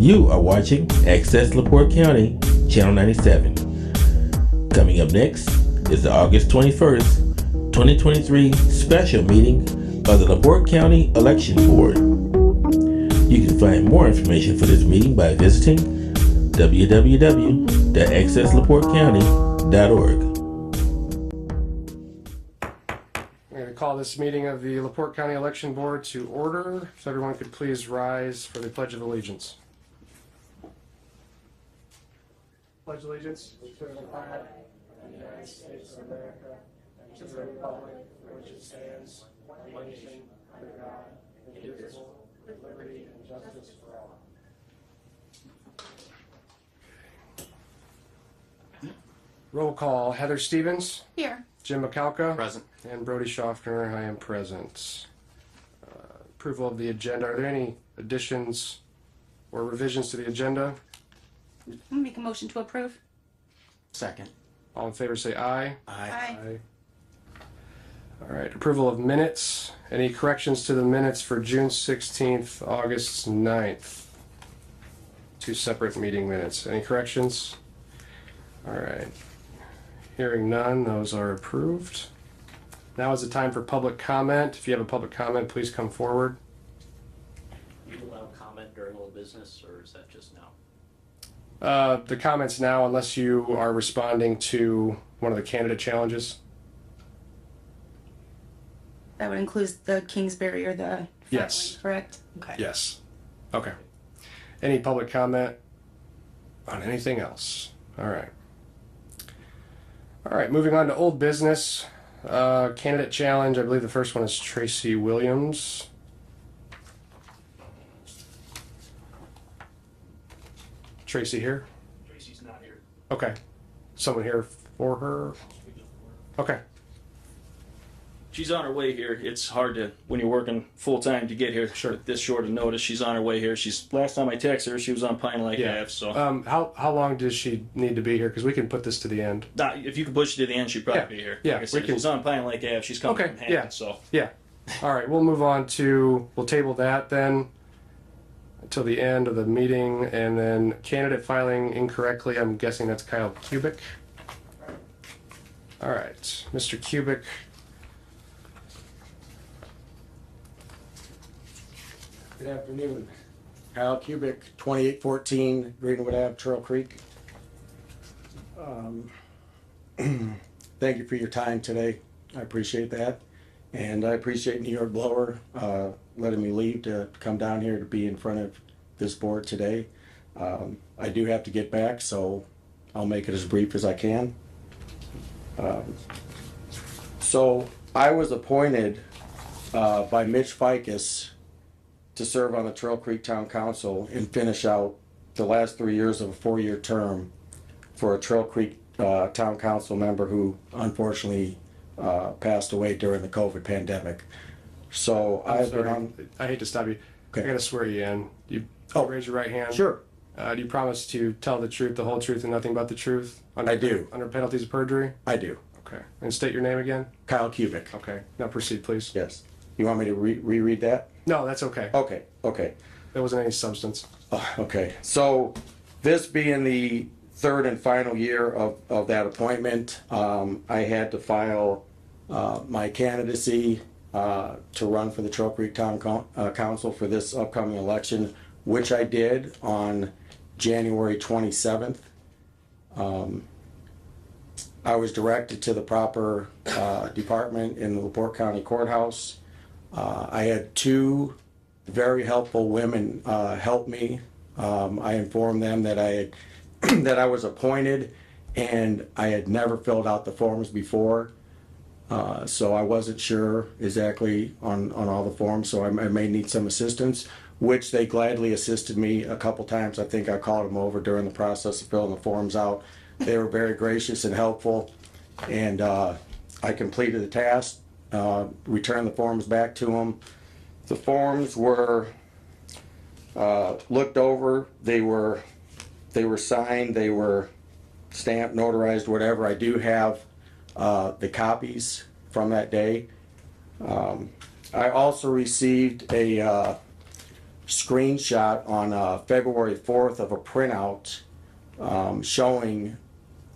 You are watching Access LaPorte County, Channel 97. Coming up next is the August 21st, 2023 special meeting of the LaPorte County Election Board. You can find more information for this meeting by visiting www.accesslaportecounty.org. I'm going to call this meeting of the LaPorte County Election Board to order. So everyone could please rise for the Pledge of Allegiance. Pledge allegiance to the flag of the United States of America and to the republic for which it stands, one nation, under God, indivisible, with liberty and justice for all. Roll call: Heather Stevens. Here. Jim McCalca. Present. And Brody Schaffner. I am present. Approval of the agenda. Are there any additions or revisions to the agenda? I'll make a motion to approve. Second. All in favor say aye. Aye. All right. Approval of minutes. Any corrections to the minutes for June 16th, August 9th? Two separate meeting minutes. Any corrections? All right. Hearing none, those are approved. Now is the time for public comment. If you have a public comment, please come forward. You allow comment during old business, or is that just now? The comments now, unless you are responding to one of the candidate challenges. That would include the Kingsbury or the Yes. filing, correct? Okay. Yes. Okay. Any public comment on anything else? All right. All right, moving on to old business. Candidate challenge. I believe the first one is Tracy Williams. Tracy here? Tracy's not here. Okay. Someone here for her? Okay. She's on her way here. It's hard to, when you're working full time, to get here. Sure. With this short of notice. She's on her way here. Last time I texted her, she was on Pine Lake Ave. So how long does she need to be here? Because we can put this to the end. if you can push it to the end, she'd probably Yeah. be here. Yeah, Like I said, we can- she's on Pine Lake Ave. She's coming Okay, from Hampton. yeah. So Yeah. All right, we'll move on to, we'll table that then until the end of the meeting. And then candidate filing incorrectly, I'm guessing that's Kyle Kubik. All right, Mr. Kubik. Good afternoon. Kyle Kubik, 2814 Greenwood Ave, Trail Creek. Thank you for your time today. I appreciate that. And I appreciate New York Blower letting me leave to come down here to be in front of this board today. I do have to get back, so I'll make it as brief as I can. So I was appointed by Mitch Ficus to serve on the Trail Creek Town Council and finish out the last 3 years of a 4-year term for a Trail Creek Town Council member who unfortunately passed away during the COVID pandemic. So I'm I've been sorry, on. I hate to stop you. Okay. I gotta swear you in. You raise your right hand. Sure, Do you promise to tell the truth, the whole truth, and nothing but the truth? I do. Under penalties of perjury? I do. Okay. And state your name again? Kyle Kubik. Okay. Now proceed, please. Yes. You want me to reread that? No, that's okay. Okay. Okay. There wasn't any substance. Okay, so this being the third and final year of that appointment, I had to file my candidacy to run for the Trail Creek Town Council for this upcoming election, which I did on January 27th. I was directed to the proper department in the LaPorte County Courthouse. I had two very helpful women help me. I informed them that that I was appointed and I had never filled out the forms before. So I wasn't sure exactly on all the forms, so I may need some assistance, which they gladly assisted me a couple times. I think I called them over during the process of filling the forms out. They were very gracious and helpful, and I completed the task, returned the forms back to them. The forms were looked over. They were signed. They were stamped, notarized, whatever. I do have the copies from that day. I also received a screenshot on February 4th of a printout showing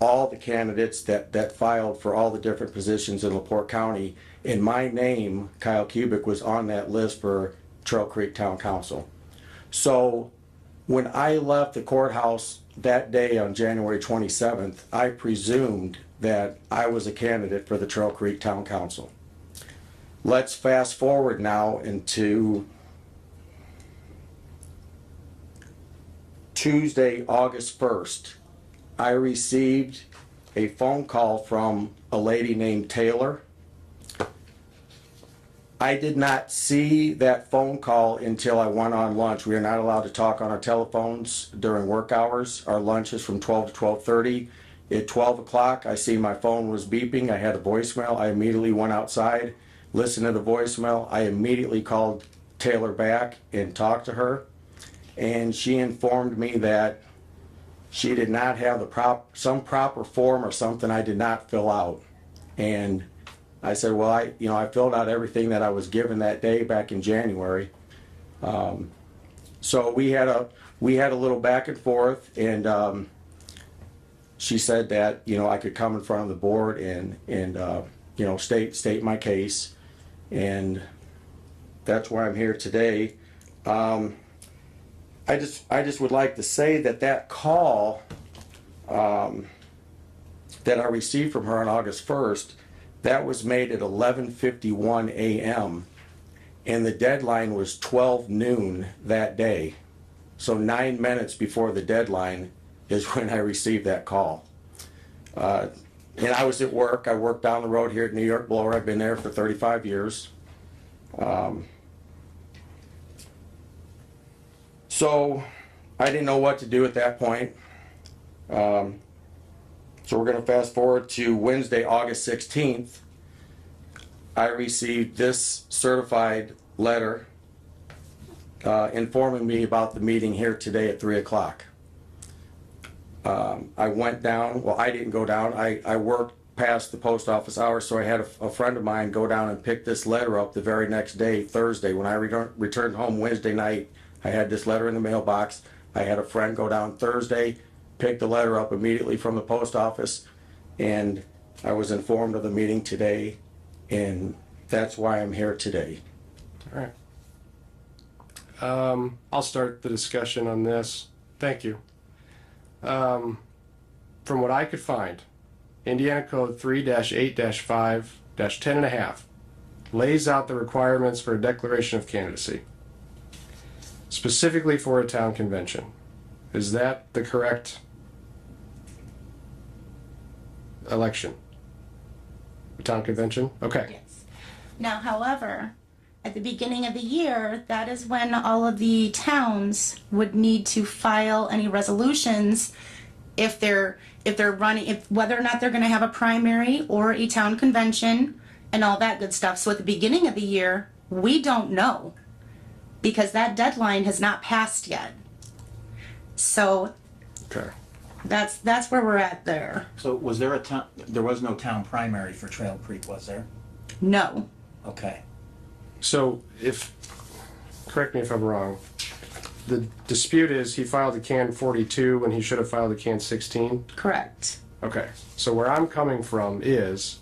all the candidates that filed for all the different positions in LaPorte County. And my name, Kyle Kubik, was on that list for Trail Creek Town Council. So when I left the courthouse that day on January 27th, I presumed that I was a candidate for the Trail Creek Town Council. Let's fast forward now into Tuesday, August 1st. I received a phone call from a lady named Taylor. I did not see that phone call until I went on lunch. We are not allowed to talk on our telephones during work hours. Our lunch is from 12 to 12:30. At 12 o'clock, I see my phone was beeping. I had a voicemail. I immediately went outside, listened to the voicemail. I immediately called Taylor back and talked to her. And she informed me that she did not have some proper form or something I did not fill out. And I said, well, I filled out everything that I was given that day back in January. So we had a little back and forth, and she said that I could come in front of the board and state my case, and that's why I'm here today. I just would like to say that call that I received from her on August 1st, that was made at 11:51 a.m. and the deadline was 12 noon that day. So 9 minutes before the deadline is when I received that call. And I was at work. I worked down the road here at New York Blower. I've been there for 35 years. So I didn't know what to do at that point. So we're going to fast forward to Wednesday, August 16th. I received this certified letter informing me about the meeting here today at 3 o'clock. I went down, well, I didn't go down. I worked past the post office hours, so I had a friend of mine go down and pick this letter up the very next day, Thursday. When I returned home Wednesday night, I had this letter in the mailbox. I had a friend go down Thursday, pick the letter up immediately from the post office, and I was informed of the meeting today, and that's why I'm here today. All right. I'll start the discussion on this. Thank you. From what I could find, Indiana Code 3-8-5-10.5 lays out the requirements for a declaration of candidacy, specifically for a town convention. Is that the correct election? A town convention? Okay. Yes. Now, however, at the beginning of the year, that is when all of the towns would need to file any resolutions if they're running, whether or not they're going to have a primary or a town convention and all that good stuff. So at the beginning of the year, we don't know because that deadline has not passed yet. So Okay. that's where we're at there. So was there there was no town primary for Trail Creek, was there? No. Okay. So correct me if I'm wrong, the dispute is he filed a can 42 when he should have filed a can 16? Correct. Okay, so where I'm coming from is,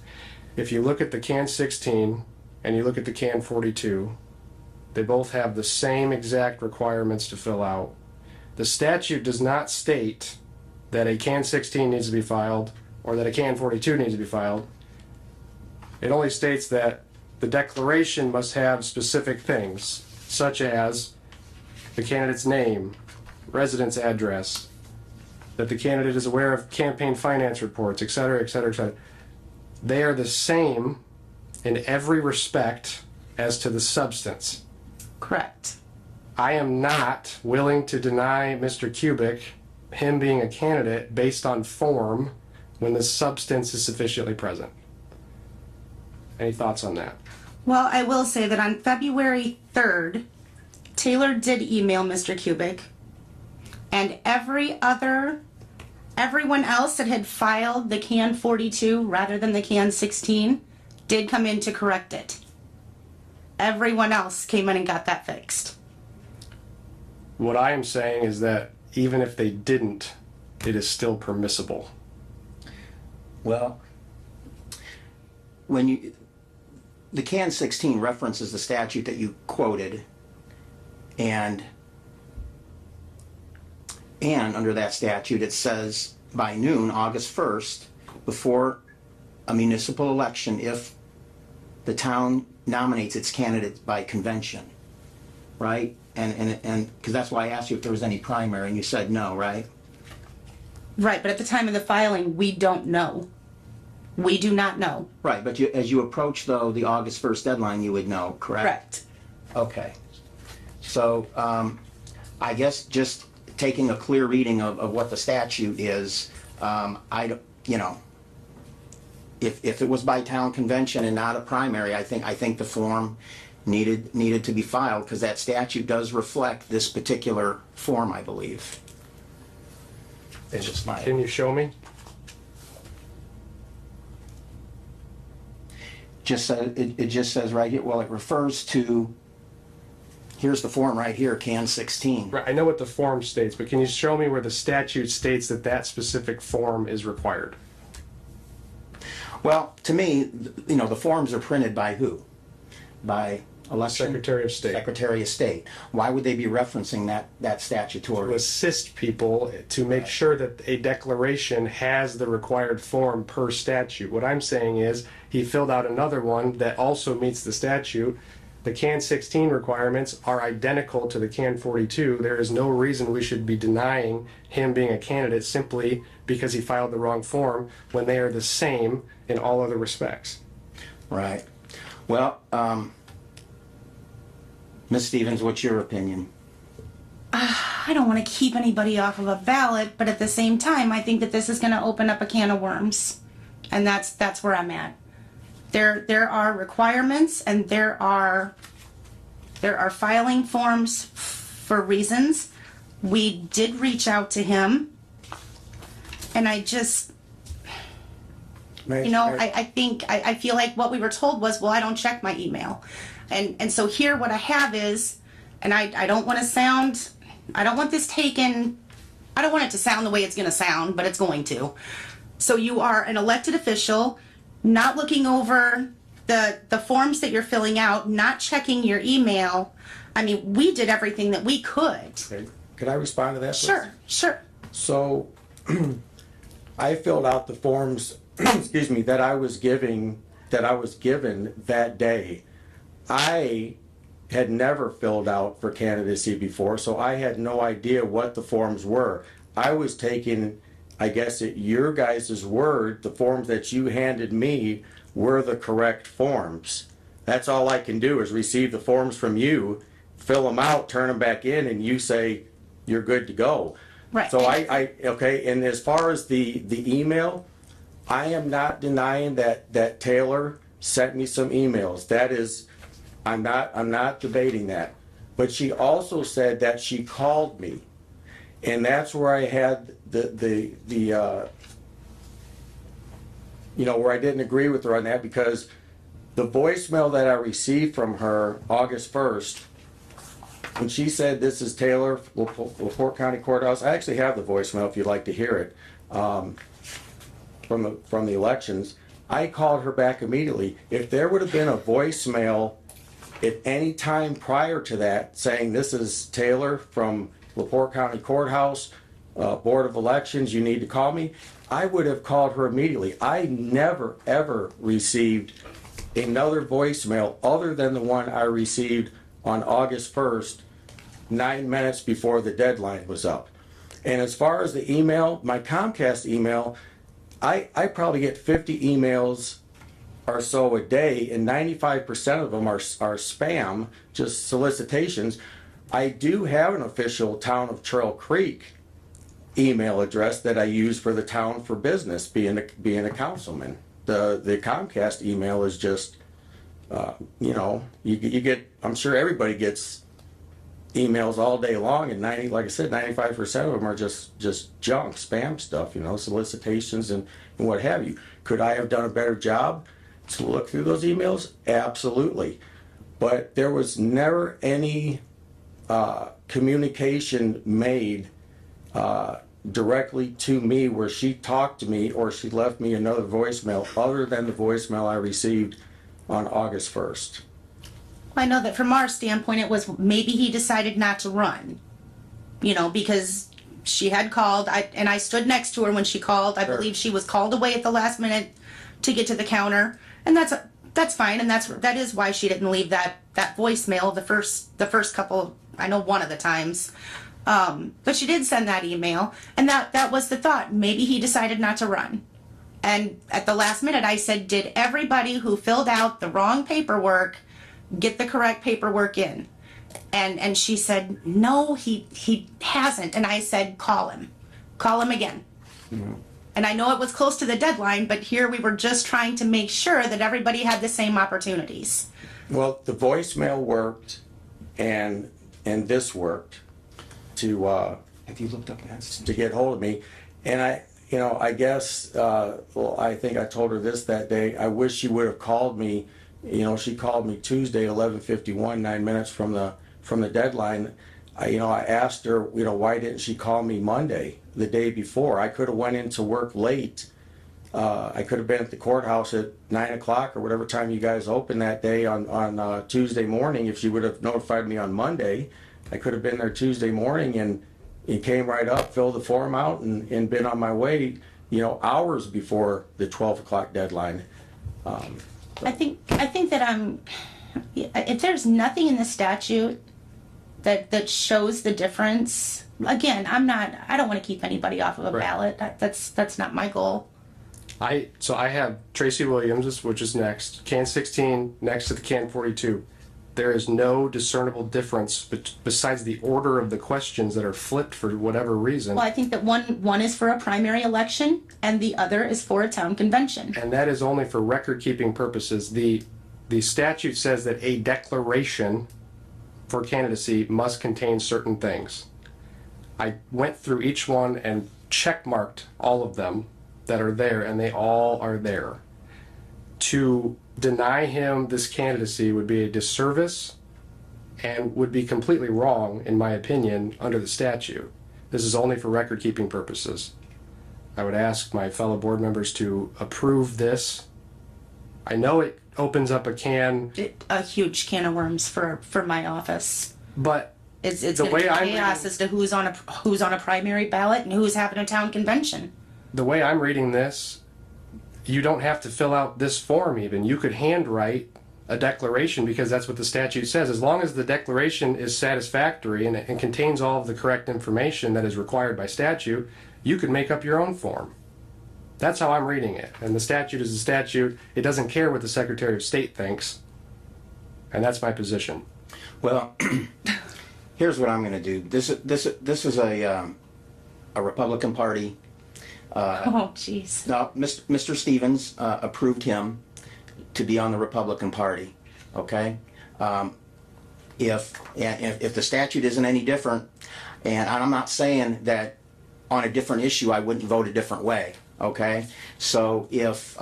if you look at the can 16 and you look at the can 42, they both have the same exact requirements to fill out. The statute does not state that a can 16 needs to be filed or that a can 42 needs to be filed. It only states that the declaration must have specific things, such as the candidate's name, residence address, that the candidate is aware of campaign finance reports, et cetera, et cetera, et cetera. They are the same in every respect as to the substance. Correct. I am not willing to deny Mr. Kubik him being a candidate based on form when the substance is sufficiently present. Any thoughts on that? Well, I will say that on February 3rd, Taylor did email Mr. Kubik, and everyone else that had filed the can 42 rather than the can 16 did come in to correct it. Everyone else came in and got that fixed. What I am saying is that even if they didn't, it is still permissible. Well, the CAN 16 references the statute that you quoted, and under that statute, it says by noon, August 1st, before a municipal election, if the town nominates its candidate by convention, right? And because that's why I asked you if there was any primary, and you said no, right? Right, but at the time of the filing, we don't know. We do not know. Right, but as you approach, though, the August 1st deadline, you would know, correct? Correct. Okay. So I guess just taking a clear reading of what the statute is, if it was by town convention and not a primary, I think the form needed to be filed, because that statute does reflect this particular form, I believe. It's just my... Can you show me? It just says right here, well, it refers to, here's the form right here, CAN 16. Right, I know what the form states, but can you show me where the statute states that that specific form is required? Well, to me, the forms are printed by who? By election? Secretary of State. Secretary of State. Why would they be referencing that To statutory? assist people to make sure that a declaration has the required form per statute. What I'm saying is, he filled out another one that also meets the statute. The CAN 16 requirements are identical to the CAN 42. There is no reason we should be denying him being a candidate simply because he filed the wrong form, when they are the same in all other respects. Right. Well, Ms. Stevens, what's your opinion? I don't want to keep anybody off of a ballot, but at the same time, I think that this is going to open up a can of worms. And that's where I'm at. There are requirements, and there are filing forms for reasons. We did reach out to him, and I just, I feel like what we were told was, well, I don't check my email. And so here what I have is, and I don't want to sound, I don't want this taken, I don't want it to sound the way it's going to sound, but it's going to. So you are an elected official, not looking over the forms that you're filling out, not checking your email. I mean, we did everything that we could. Okay. Could I respond to that, please? Sure. So I filled out the forms, excuse me, that I was given that day. I had never filled out for candidacy before, so I had no idea what the forms were. I was taking, I guess, at your guys' word, the forms that you handed me were the correct forms. That's all I can do is receive the forms from you, fill them out, turn them back in, and you say you're good to go. Right. So okay, and as far as the email, I am not denying that Taylor sent me some emails. That is, I'm not debating that. But she also said that she called me. And that's where I had where I didn't agree with her on that, because the voicemail that I received from her August 1st, when she said, "This is Taylor, LaPorte County Courthouse," I actually have the voicemail if you'd like to hear it, from the elections. I called her back immediately. If there would have been a voicemail at any time prior to that saying, "This is Taylor from LaPorte County Courthouse, Board of Elections, you need to call me," I would have called her immediately. I never, ever received another voicemail other than the one I received on August 1st, 9 minutes before the deadline was up. And as far as the email, my Comcast email, I probably get 50 emails or so a day, and 95% of them are spam, just solicitations. I do have an official Town of Trail Creek email address that I use for the town for business, being a councilman. The Comcast email is just, you get, I'm sure everybody gets emails all day long, and like I said, 95% of them are just junk, spam stuff, solicitations and what have you. Could I have done a better job to look through those emails? Absolutely. But there was never any communication made directly to me where she talked to me or she left me another voicemail other than the voicemail I received on August 1st. I know that from our standpoint, it was maybe he decided not to run, because she had called, and I stood next to her when she called. I believe she was called away at the last minute to get to the counter, and that's fine, and that is why she didn't leave that voicemail the first couple. I know one of the times, but she did send that email, and that was the thought. Maybe he decided not to run. And at the last minute, I said, "Did everybody who filled out the wrong paperwork get the correct paperwork in?" And she said, "No, he hasn't." And I said, call him again. Mm-hmm. And I know it was close to the deadline, but here we were just trying to make sure that everybody had the same opportunities. Well, the voicemail worked, and this worked to Have you looked up that? to get hold of me, and I guess I think I told her this that day. I wish she would have called me. She called me Tuesday, 11:51, 9 minutes from the deadline. I asked her, why didn't she call me Monday, the day before? I could have went into work late. I could have been at the courthouse at 9 o'clock or whatever time you guys open that day on Tuesday morning. If she would have notified me on Monday, I could have been there Tuesday morning and came right up, filled the form out, and been on my way, hours before the 12 o'clock deadline. I think that if there's nothing in the statute that shows the difference, again, I don't want to keep anybody off of a ballot. That's not my goal. So I have Tracy Williams, which is next, can 16 next to the can 42. There is no discernible difference besides the order of the questions that are flipped for whatever reason. Well, I think that one is for a primary election and the other is for a town convention. And that is only for record-keeping purposes. The statute says that a declaration for candidacy must contain certain things. I went through each one and check-marked all of them that are there, and they all are there. To deny him this candidacy would be a disservice and would be completely wrong, in my opinion, under the statute. This is only for record-keeping purposes. I would ask my fellow board members to approve this. I know it opens up A huge can of worms for my office. but It's the going to way be I'm chaos reading, as to who's on a primary ballot and who's having a town convention. the way I'm reading this, you don't have to fill out this form even. You could handwrite a declaration because that's what the statute says. As long as the declaration is satisfactory and contains all of the correct information that is required by statute, you could make up your own form. That's how I'm reading it. And the statute is a statute. It doesn't care what the Secretary of State thinks. And that's my position. Well, here's what I'm going to do. This is a Republican Party. Oh, jeez. Now, Mr. Stevens approved him to be on the Republican Party. Okay, if the statute isn't any different, and I'm not saying that on a different issue I wouldn't vote a different way. Okay, so if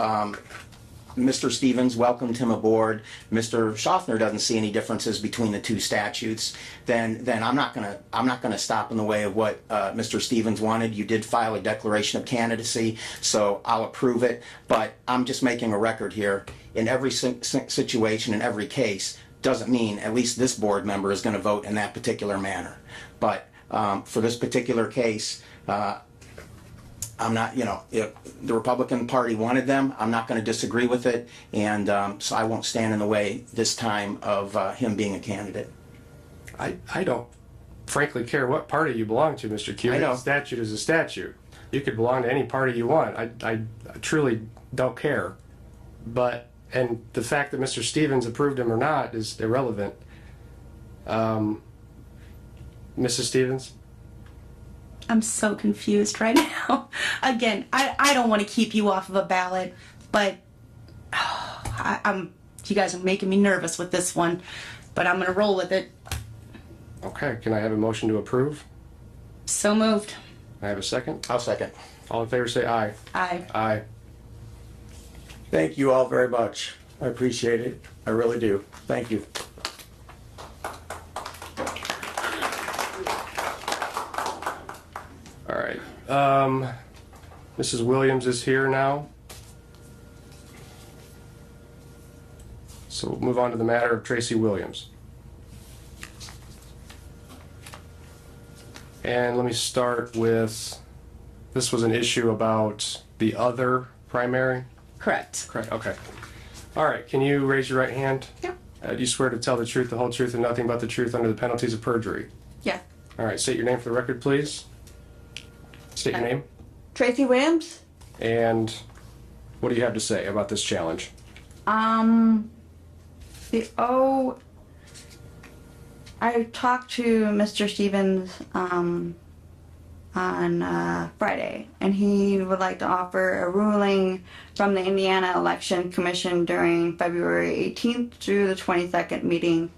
Mr. Stevens welcomed him aboard, Mr. Schaffner doesn't see any differences between the two statutes, then I'm not gonna stop in the way of what Mr. Stevens wanted. You did file a declaration of candidacy, so I'll approve it. But I'm just making a record here. In every situation, in every case, doesn't mean at least this board member is going to vote in that particular manner. But for this particular case, I'm not, if the Republican Party wanted them, I'm not going to disagree with it, and so I won't stand in the way this time of him being a candidate. I don't frankly care what party you belong to, Mr. Q. I know. A statute is a statute. You could belong to any party you want. I truly don't care. And the fact that Mr. Stevens approved him or not is irrelevant. Mrs. Stevens? I'm so confused right now. Again, I don't want to keep you off of a ballot, but you guys are making me nervous with this one, but I'm going to roll with it. Okay, can I have a motion to approve? So moved. I have a second? I'll second. All in favor say aye. Aye. Aye. Thank you all very much. I appreciate it. I really do. Thank you. Mrs. Williams is here now. So we'll move on to the matter of Tracy Williams. And let me start with, this was an issue about the other primary? Correct. Correct, okay. All right, can you raise your right hand? Yep. Do you swear to tell the truth, the whole truth, and nothing but the truth under the penalties of perjury? Yeah. All right, state your name for the record, please. State your name. Tracy Williams. And what do you have to say about this challenge? I talked to Mr. Stevens on Friday, and he would like to offer a ruling from the Indiana Election Commission during February 18th through the 22nd meeting,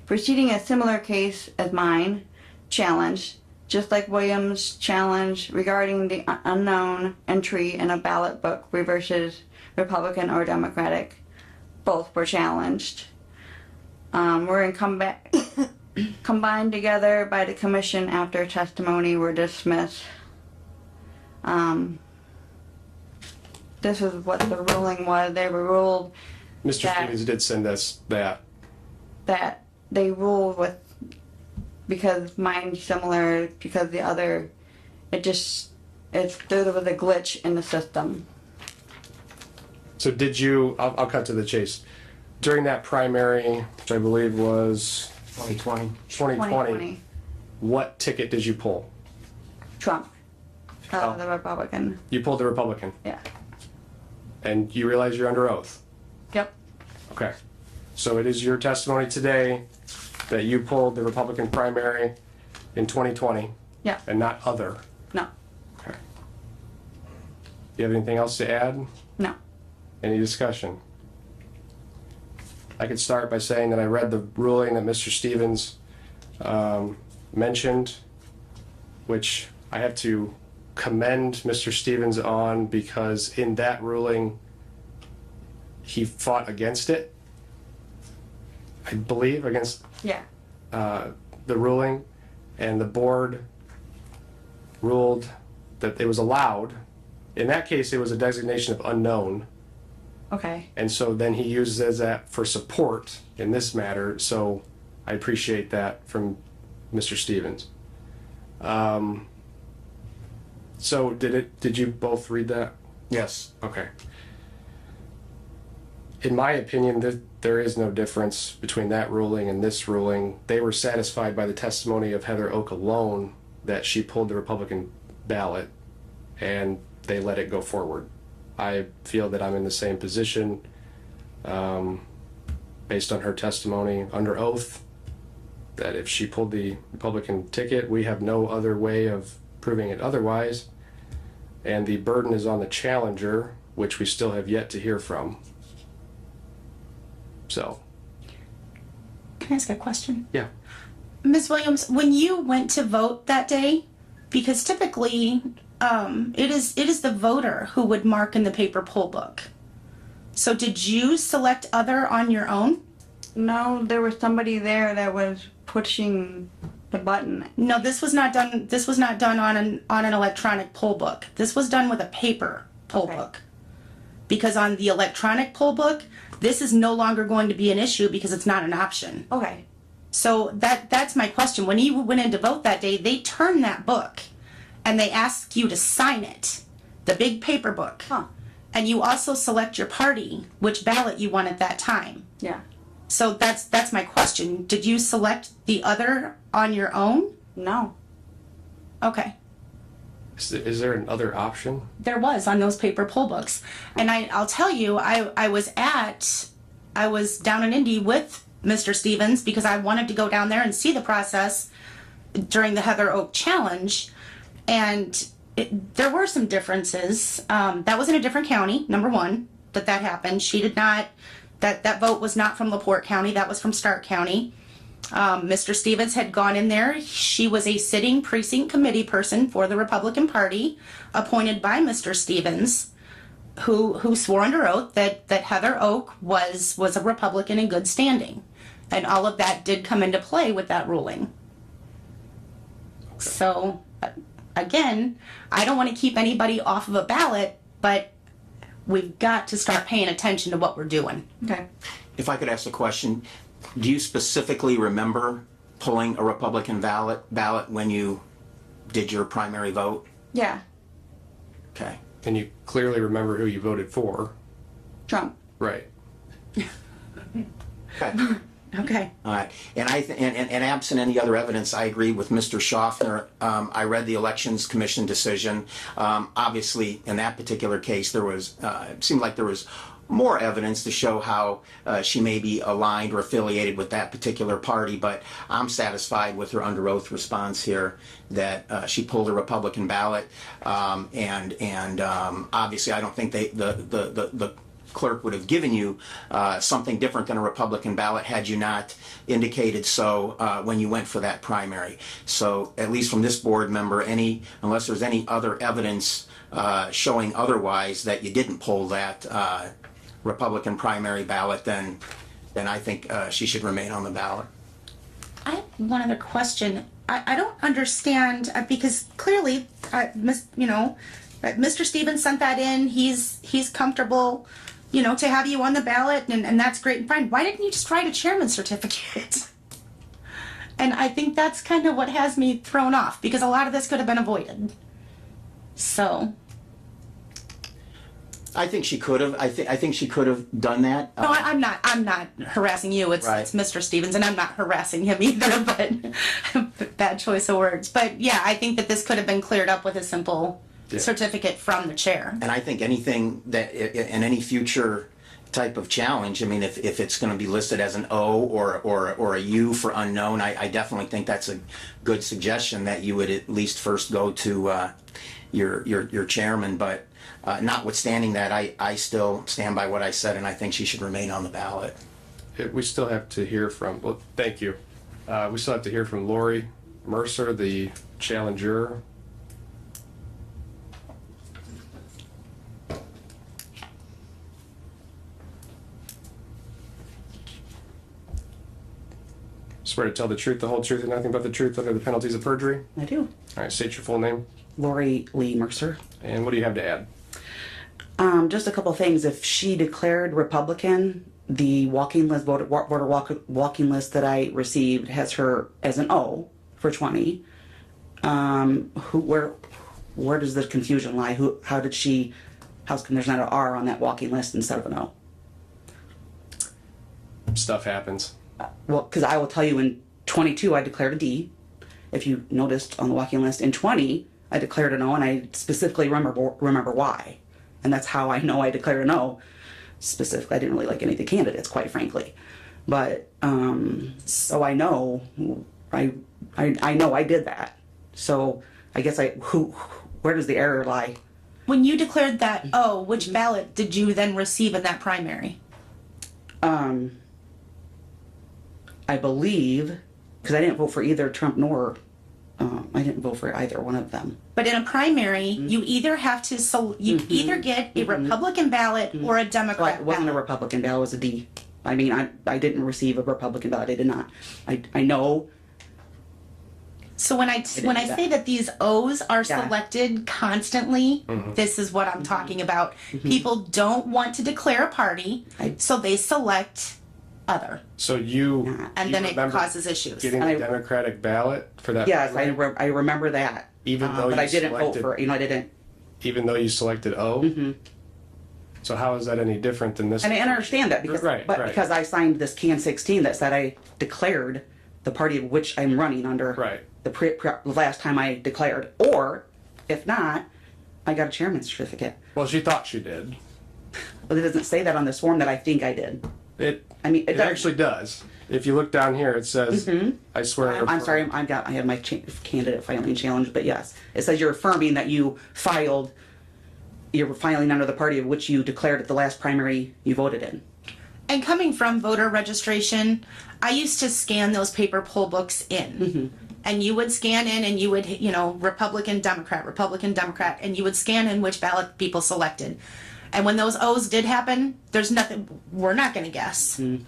preceding a similar case as mine, challenge, just like Williams' challenge regarding the unknown entry in a ballot book versus Republican or Democratic. Both were challenged. Were combined together by the commission after testimony were dismissed. This is what the ruling was. They were ruled Mr. that- Stevens did send us that. that they ruled with, because mine's similar, because the other, there was a glitch in the system. So did you, I'll cut to the chase. During that primary, which I believe was 2020. 2020, what ticket did you pull? Trump, Oh. the Republican. You pulled the Republican, Yeah. and you realize you're under oath. Yep. Okay. So it is your testimony today that you pulled the Republican primary in 2020 Yeah. and not other. No. Okay. Do you have anything else to add? No. Any discussion? I could start by saying that I read the ruling that Mr. Stevens mentioned, which I have to commend Mr. Stevens on, because in that ruling, he fought against it. I believe against Yeah. the ruling, and the board ruled that it was allowed. In that case, it was a designation of unknown. Okay. And so then he uses that for support in this matter, so I appreciate that from Mr. Stevens. So did you both read that? Yes. Okay. In my opinion, there is no difference between that ruling and this ruling. They were satisfied by the testimony of Heather Oak alone that she pulled the Republican ballot, and they let it go forward. I feel that I'm in the same position, based on her testimony under oath, that if she pulled the Republican ticket, we have no other way of proving it otherwise. And the burden is on the challenger, which we still have yet to hear from. So, Can I ask a question? yeah. Ms. Williams, when you went to vote that day, because typically it is the voter who would mark in the paper poll book. So did you select other on your own? No, there was somebody there that was pushing the button. No, this was not done. This was not done on an electronic poll book. This was done with a paper poll Okay. book. Because on the electronic poll book, this is no longer going to be an issue because it's not an option. Okay. So that's my question. When you went in to vote that day, they turned that book and they asked you to sign it, the big paper book. Huh. And you also select your party, which ballot you want at that time. Yeah. So that's my question. Did you select the other on your own? No. Okay. Is there another option? There was on those paper poll books. And I'll tell you, I was down in Indy with Mr. Stevens because I wanted to go down there and see the process during the Heather Oak Challenge. And there were some differences. That was in a different county, number one, that happened. She did not, that vote was not from LaPorte County, that was from Stark County. Mr. Stevens had gone in there. She was a sitting precinct committee person for the Republican Party, appointed by Mr. Stevens, who swore under oath that Heather Oak was a Republican in good standing. And all of that did come into play with that ruling. So again, I don't want to keep anybody off of a ballot, but we've got to start paying attention to what we're doing. Okay. If I could ask a question, do you specifically remember pulling a Republican ballot when you did your primary vote? Yeah. Okay. And you clearly remember who you voted for. Trump. Right. Okay. Okay. All right, and and absent any other evidence, I agree with Mr. Schaffner. I read the Elections Commission decision. Obviously, in that particular case, there was it seemed like there was more evidence to show how she may be aligned or affiliated with that particular party. But I'm satisfied with her under oath response here that she pulled a Republican ballot, and obviously, I don't think the clerk would have given you something different than a Republican ballot had you not indicated so when you went for that primary. So at least from this board member, unless there's any other evidence showing otherwise that you didn't pull that Republican primary ballot, then I think she should remain on the ballot. I have one other question. I don't understand because clearly, Mr. Stevens sent that in. He's comfortable, to have you on the ballot, and that's great and fine. Why didn't you just write a chairman's certificate? And I think that's kind of what has me thrown off because a lot of this could have been avoided. So. I think she could have. I think she could have done that. No, I'm not harassing you. It's Mr. Stevens, and I'm not harassing him either. But bad choice of words. But yeah, I think that this could have been cleared up with a simple certificate from the chair. And I think anything that in any future type of challenge, I mean, if it's going to be listed as an O or a U for unknown, I definitely think that's a good suggestion that you would at least first go to your chairman. But notwithstanding that, I still stand by what I said, and I think she should remain on the ballot. We still have to hear from, well, thank you. We still have to hear from Lori Mercer, the challenger. Swear to tell the truth, the whole truth, and nothing but the truth under the penalties of perjury. I do. All right, state your full name. Lori Lee Mercer. And what do you have to add? Just a couple things. If she declared Republican, the walking list, voter walking list that I received has her as an O for 20. Where does the confusion lie? How come there's not an R on that walking list instead of an O? Stuff happens. Well, because I will tell you in 22 I declared a D. If you noticed on the walking list, in 20 I declared an O, and I specifically remember why, and that's how I know I declared an O. Specifically, I didn't really like any of the candidates, quite frankly, but so I know I know I did that. So I guess where does the error lie? When you declared that O, which ballot did you then receive in that primary? I believe, because I didn't vote for either Trump nor, I didn't vote for either one of them. But in a primary, you either have to, either get a Republican ballot or a Democrat Well, it wasn't ballot. a Republican ballot, it was a D. I mean, I didn't receive a Republican ballot, I did not. I know. So when I say that these O's are selected constantly, this is what I'm talking about. People don't want to declare a party, so they select other. So And you then it remember causes issues. getting the Democratic ballot for that? Yes, primary? I remember that. Even though but you I didn't selected, vote for, I didn't. Even though you selected O? So how is that any different than this? And I understand that because, because I signed this Can 16 that said I declared the party of which I'm running under. Right. The last time I declared, or if not, I got a chairman's certificate. Well, she thought she did. But it doesn't say that on this form that I think I did. It does. actually does. If you look down here, it says, I swear. I'm sorry, I have my candidate filing challenge, but yes, it says you're affirming that you're filing under the party of which you declared at the last primary you voted in. And coming from voter registration, I used to scan those paper poll books in. And you would scan in and you would, Republican, Democrat, and you would scan in which ballot people selected. And when those O's did happen, there's nothing, we're not going to guess. And,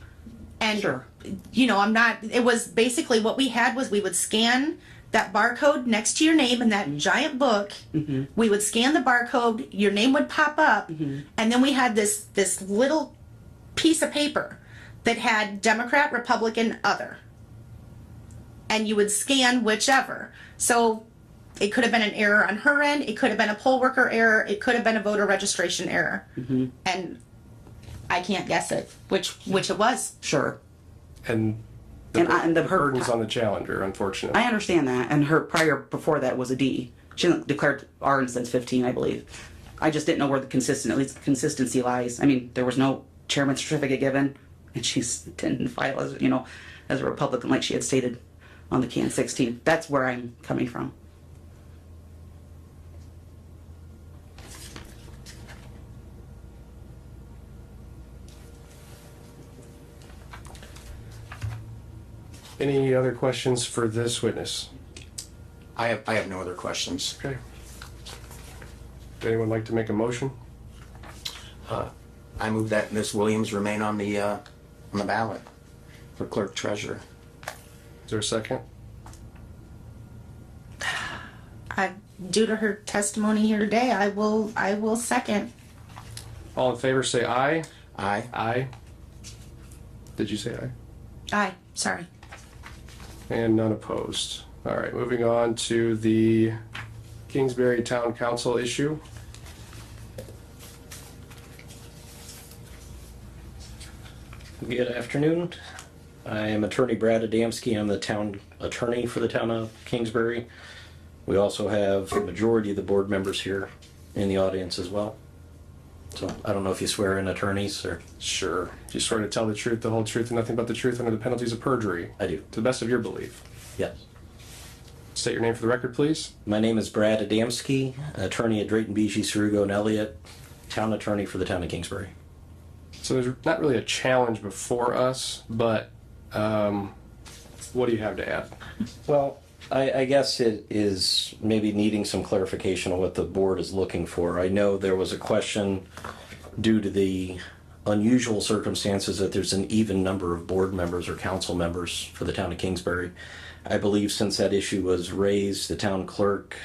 Sure. it was basically what we had was we would scan that barcode next to your name in that giant book. We would scan the barcode, your name would pop up, and then we had this little piece of paper that had Democrat, Republican, other. And you would scan whichever. So it could have been an error on her end, it could have been a poll worker error, it could have been a voter registration error. And I can't guess it, which it was. Sure. And And the burden's on the challenger, unfortunately. I understand that. And her prior before that was a D. She hasn't declared R since 15, I believe. I just didn't know where the consistency lies. I mean, there was no chairman's certificate given, and she didn't file as, as a Republican like she had stated on the can 16. That's where I'm coming from. Any other questions for this witness? I have no other questions. Okay. Would anyone like to make a motion? I move that Ms. Williams remain on the ballot for clerk treasurer. Is there a second? Due to her testimony here today, I will second. All in favor say aye. Aye. Aye. Did you say aye? Aye, sorry. And none opposed. All right, moving on to the Kingsbury Town Council issue. Good afternoon. I am attorney Brad Adamski. I'm the town attorney for the town of Kingsbury. We also have a majority of the board members here in the audience as well. So I don't know if you swear in attorneys or... Sure. Do you swear to tell the truth, the whole truth, and nothing but the truth under the penalties of perjury? I do. To the best of your belief. Yes. State your name for the record, please. My name is Brad Adamski, attorney at Drayton Beachy, Cerugo, and Elliott, town attorney for the town of Kingsbury. So there's not really a challenge before us, but what do you have to add? Well, I guess it is maybe needing some clarification on what the board is looking for. I know there was a question due to the unusual circumstances that there's an even number of board members or council members for the town of Kingsbury. I believe since that issue was raised, the town clerk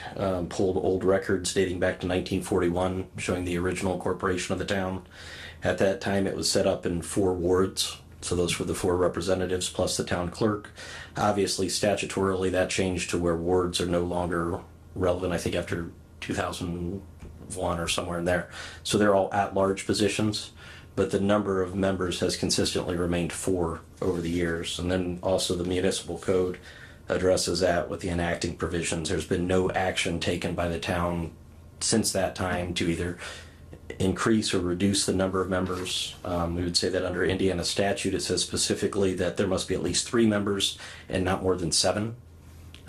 pulled old records dating back to 1941 showing the original corporation of the town. At that time, it was set up in 4 wards. So those were the 4 representatives plus the town clerk. Obviously, statutorily, that changed to where wards are no longer relevant, I think after 2001 or somewhere in there. So they're all at-large positions, but the number of members has consistently remained 4 over the years. And then also the municipal code addresses that with the enacting provisions. There's been no action taken by the town since that time to either increase or reduce the number of members. We would say that under Indiana statute, it says specifically that there must be at least 3 members and not more than 7.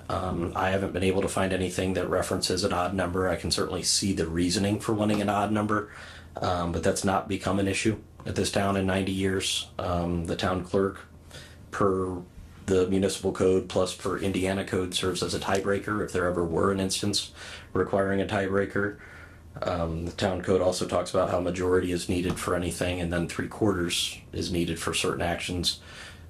I haven't been able to find anything that references an odd number. I can certainly see the reasoning for wanting an odd number, but that's not become an issue at this town in 90 years. The town clerk, per the municipal code plus per Indiana code, serves as a tiebreaker if there ever were an instance requiring a tiebreaker. The town code also talks about how majority is needed for anything, and then 3/4 is needed for certain actions.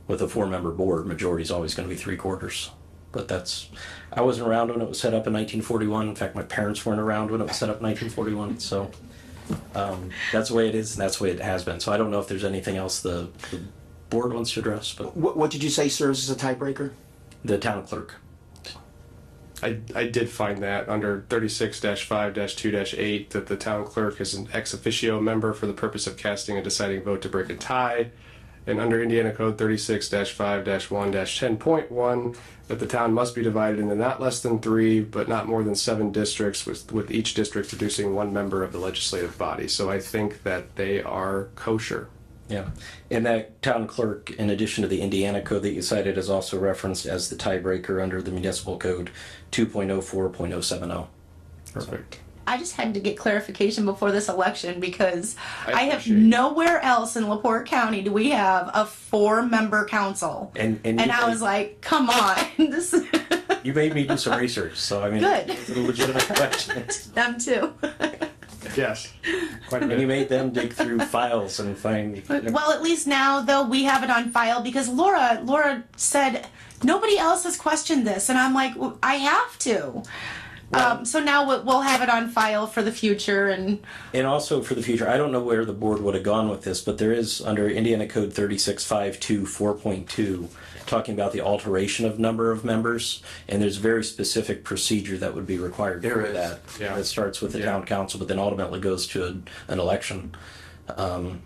With a 4-member board, majority is always going to be 3/4. But I wasn't around when it was set up in 1941. In fact, my parents weren't around when it was set up in 1941. So that's the way it is, and that's the way it has been. So I don't know if there's anything else the board wants to address. But What did you say serves as a tiebreaker? the town clerk. I did find that under 36-5-2-8 that the town clerk is an ex officio member for the purpose of casting a deciding vote to break a tie. And under Indiana Code 36-5-1-10.1 that the town must be divided into not less than 3 but not more than 7 districts, with each district producing 1 member of the legislative body. So I think that they are kosher. Yeah, and that town clerk, in addition to the Indiana code that you cited, is also referenced as the tiebreaker under the municipal code 2.04.070. Perfect. I just had to get clarification before this election because I I have appreciate it. nowhere else in LaPorte County do we have a 4-member council. And I was like, come on. This you made me do some research, so I mean, Good. it's a legitimate question. them too. Yes. quite a And you bit. made them dig through files and find. Well, at least now though we have it on file because Laura said nobody else has questioned this, and I'm like, well, I have to. So now we'll have it on file for the future, and Also for the future, I don't know where the board would have gone with this, but there is under Indiana Code 3652 4.2 talking about the alteration of number of members, and there's very specific procedure that would be required There for is. that. Yeah. It starts with the Yeah. town council, but then ultimately goes to an election.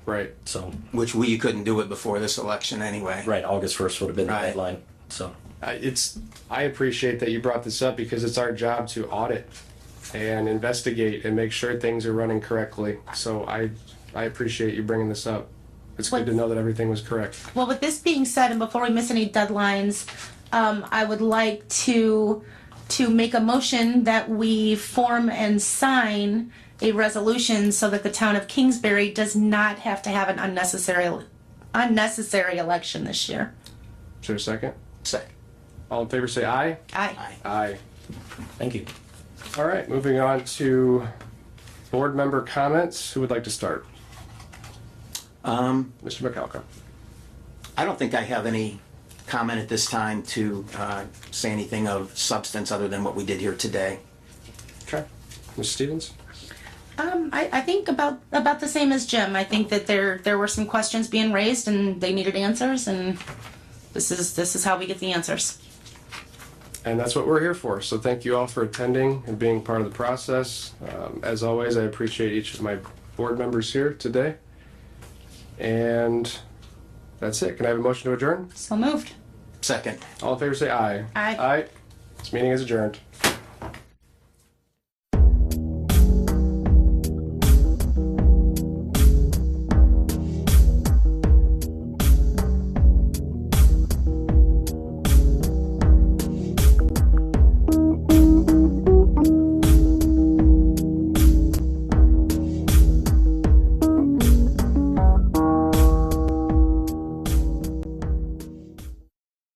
Right. So, Which we couldn't do it before this election anyway. right, August 1st would have been the Right. deadline. So, I appreciate that you brought this up because it's our job to audit and investigate and make sure things are running correctly. So I appreciate you bringing this up. It's good to know that everything was correct. well, with this being said, and before we miss any deadlines, I would like to make a motion that we form and sign a resolution so that the town of Kingsbury does not have to have an unnecessary election this year. Is there a second? Second. All in favor say aye. Aye. Aye. thank you. All right, moving on to board member comments. Who would like to start? Mr. McAlka. I don't think I have any comment at this time to say anything of substance other than what we did here today. Okay. Ms. Stevens? I think about the same as Jim. I think that there were some questions being raised and they needed answers, and this is how we get the answers. And that's what we're here for. So thank you all for attending and being part of the process. As always, I appreciate each of my board members here today. And that's it. Can I have a motion to adjourn? So moved. Second. All in favor say aye. Aye. Aye. This meeting is adjourned.